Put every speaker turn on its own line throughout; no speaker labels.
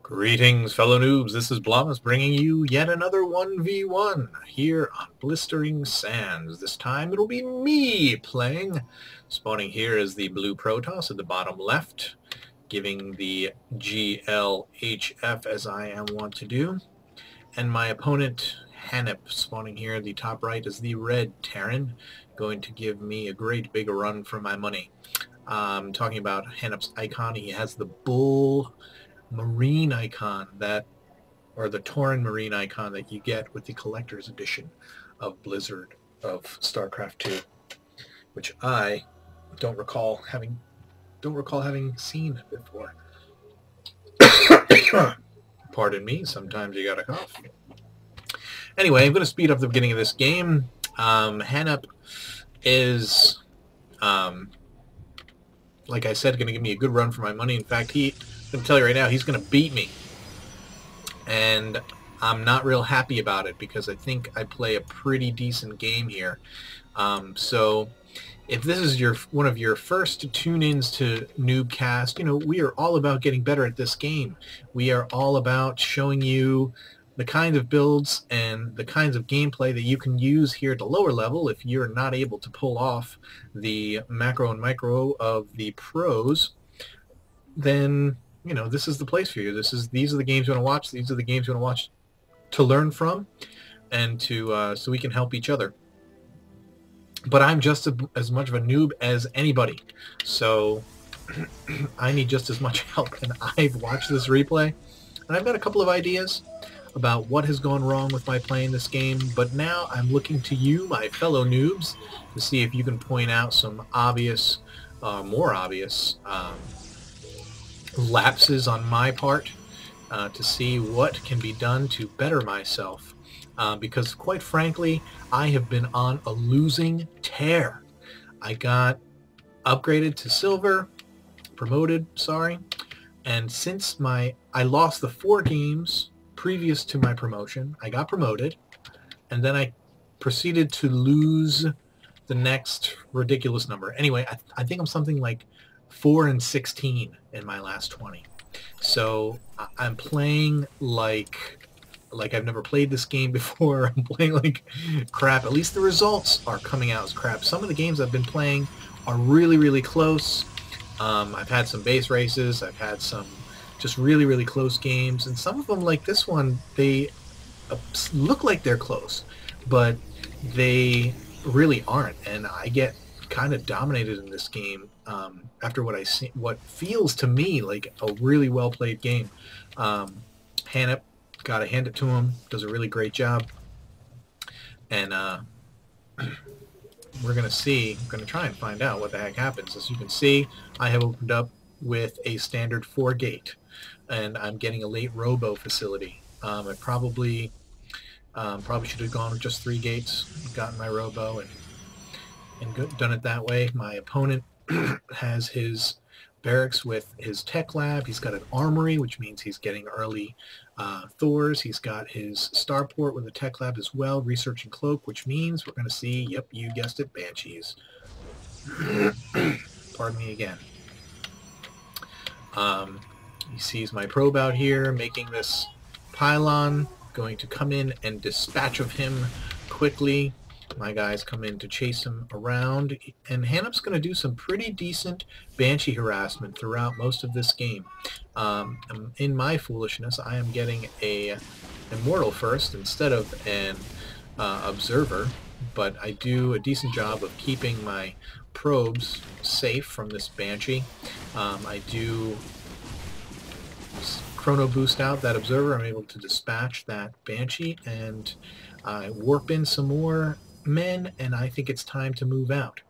Greetings, fellow noobs. This is Blamous bringing you yet another 1v1 here on Blistering Sands. This time it'll be me playing. Spawning here is the blue Protoss at the bottom left, giving the GLHF as I am wont to do. And my opponent, Hanep, spawning here at the top right is the red Terran, going to give me a great big run for my money. Talking about Hanep's icon, he has the bull marine icon or the Tauren marine icon that you get with the collector's edition of Blizzard of StarCraft 2, which I don't recall having seen before. Pardon me, sometimes you gotta cough. Anyway, I'm going to speed up the beginning of this game. Hanep is, like I said, going to give me a good run for my money. In fact, I'm going to tell you right now, he's going to beat me. And I'm not real happy about it because I think I play a pretty decent game here. So if this is one of your first tune-ins to Nuubcast, you know, we are all about getting better at this game. We are all about showing you the kinds of builds and the kinds of gameplay that you can use here at the lower level if you're not able to pull off the macro and micro of the pros. Then, you know, this is the place for you. These are the games you want to watch. These are the games you want to watch to learn from, and to so we can help each other. But I'm just as much of a noob as anybody, so I need just as much help. And I've watched this replay, and I've got a couple of ideas about what has gone wrong with my playing this game. But now I'm looking to you, my fellow noobs, to see if you can point out some obvious, more obvious lapses on my part, to see what can be done to better myself, because quite frankly I have been on a losing tear. I got upgraded to silver, and since I lost the 4 games previous to my promotion, I got promoted, and then I proceeded to lose the next ridiculous number. Anyway, I think I'm something like 4-16 in my last 20. So I'm playing like I've never played this game before. I'm playing like crap. At least the results are coming out as crap. Some of the games I've been playing are really, really close. I've had some base races. I've had some just really, really close games. And some of them, like this one, they look like they're close, but they really aren't. And I get kind of dominated in this game after what feels to me like a really well played game. Hanep, gotta hand it to him, does a really great job, and we're gonna try and find out what the heck happens. As you can see, I have opened up with a standard 4 gate, and I'm getting a late robo facility. I probably should have gone with just 3 gates, gotten my robo, and done it that way. My opponent has his barracks with his tech lab. He's got an armory, which means he's getting early Thors. He's got his starport with a tech lab as well, research and cloak, which means we're going to see, yep, you guessed it, banshees. Pardon me again. He sees my probe out here making this pylon, going to come in and dispatch of him quickly. My guys come in to chase him around, and Hanep's going to do some pretty decent banshee harassment throughout most of this game. In my foolishness, I am getting a immortal first instead of an observer, but I do a decent job of keeping my probes safe from this banshee. I do chrono boost out that observer. I'm able to dispatch that banshee, and I warp in some more men, and I think it's time to move out.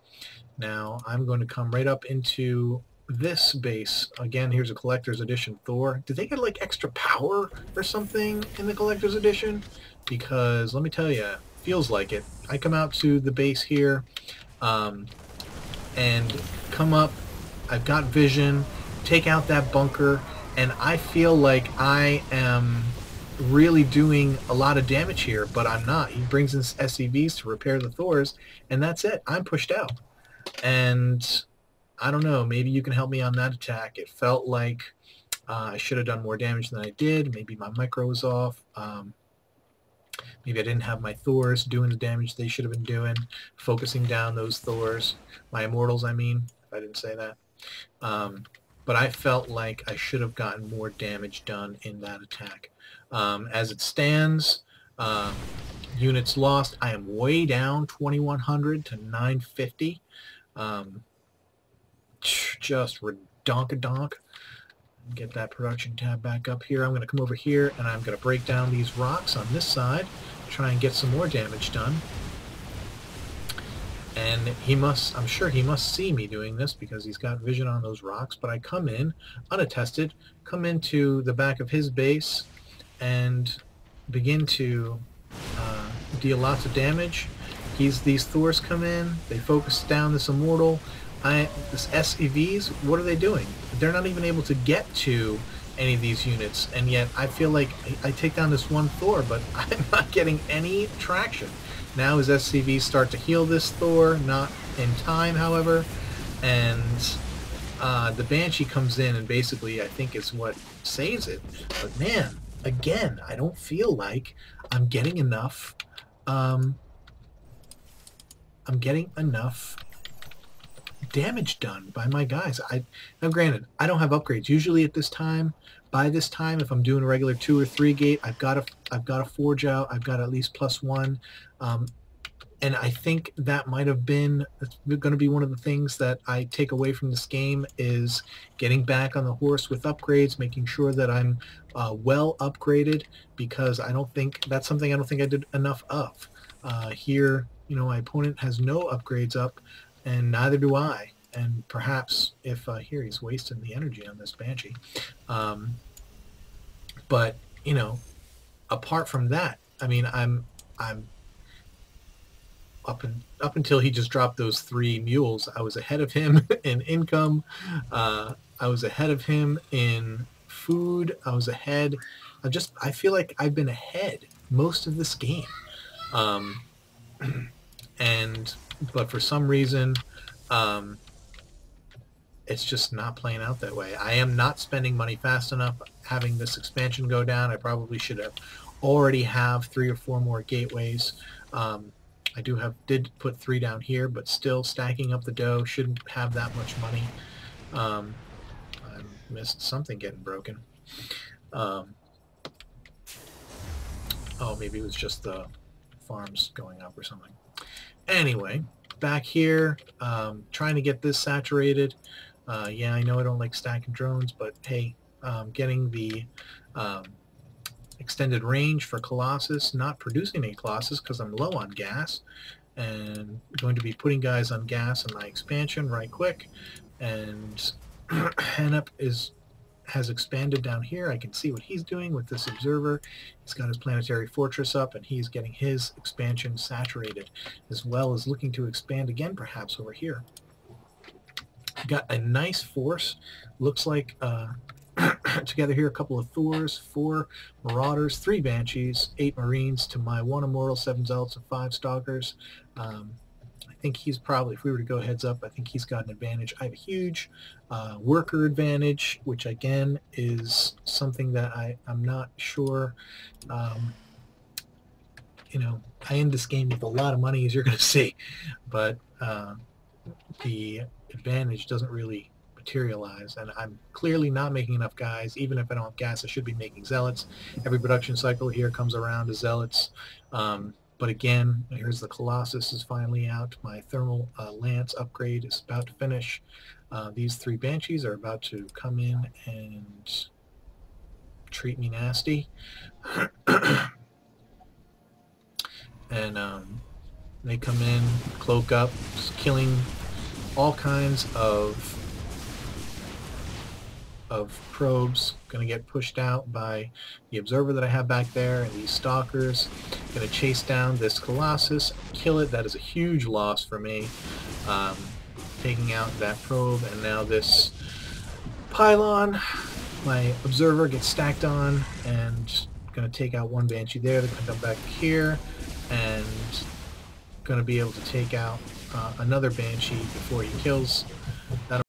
Now I'm going to come right up into this base. Again, here's a collector's edition Thor. Did they get like extra power or something in the collector's edition? Because let me tell you, feels like it. I come out to the base here, and come up. I've got vision, take out that bunker, and I feel like I am really doing a lot of damage here, but I'm not. He brings in SCVs to repair the Thors, and that's it. I'm pushed out. And I don't know, maybe you can help me on that attack. It felt like I should have done more damage than I did. Maybe my micro was off. Maybe I didn't have my Thors doing the damage they should have been doing, focusing down those Thors. My Immortals, I mean, if I didn't say that. But I felt like I should have gotten more damage done in that attack. As it stands, units lost. I am way down 2,100 to 950. Just redonkadonk. Get that production tab back up here. I'm going to come over here and I'm going to break down these rocks on this side, try and get some more damage done. And I'm sure he must see me doing this because he's got vision on those rocks, but I come in, unattested, come into the back of his base and begin to deal lots of damage. These Thors come in, they focus down this Immortal. This SCVs, what are they doing? They're not even able to get to any of these units, and yet I feel like I take down this one Thor, but I'm not getting any traction. Now his SCVs start to heal this Thor, not in time, however, and the Banshee comes in and basically I think is what saves it. But man, again, I don't feel like I'm getting enough. I'm getting enough damage done by my guys. Now granted, I don't have upgrades. Usually at this time, by this time, if I'm doing a regular 2 or 3 gate, I've got a forge out. I've got at least +1, and I think that might have been going to be one of the things that I take away from this game is getting back on the horse with upgrades, making sure that I'm well upgraded, because that's something I don't think I did enough of. Here, my opponent has no upgrades up, and neither do I. And perhaps if here he's wasting the energy on this Banshee. But apart from that, I mean, I'm up until he just dropped those 3 mules, I was ahead of him in income. I was ahead of him in food. I was ahead. I feel like I've been ahead most of this game. But for some reason, it's just not playing out that way. I am not spending money fast enough. Having this expansion go down, I probably should have already have 3 or 4 more gateways. I did put 3 down here, but still stacking up the dough. Shouldn't have that much money. I missed something getting broken. Oh, maybe it was just the farms going up or something. Anyway, back here, trying to get this saturated. Yeah, I know I don't like stacking drones, but hey, getting the extended range for Colossus, not producing any Colossus because I'm low on gas, and going to be putting guys on gas in my expansion right quick. And Hennep has expanded down here. I can see what he's doing with this observer. He's got his planetary fortress up, and he's getting his expansion saturated, as well as looking to expand again perhaps over here. Got a nice force. Looks like together here a couple of Thors, 4 Marauders, 3 Banshees, 8 Marines to my 1 Immortal, 7 Zealots, and 5 Stalkers. I think he's probably, if we were to go heads up, I think he's got an advantage. I have a huge worker advantage, which again is something that I'm not sure. I end this game with a lot of money, as you're going to see, but the advantage doesn't really materialize, and I'm clearly not making enough guys. Even if I don't have gas, I should be making Zealots. Every production cycle here comes around to Zealots. But again, here's the Colossus is finally out. My thermal lance upgrade is about to finish. These 3 Banshees are about to come in and treat me nasty. And they come in, cloak up, just killing all kinds of probes. Going to get pushed out by the observer that I have back there, and these stalkers. Going to chase down this Colossus, kill it. That is a huge loss for me. Taking out that probe, and now this pylon. My observer gets stacked on, and going to take out 1 Banshee there. They're going to come back here, and going to be able to take out another Banshee before he kills that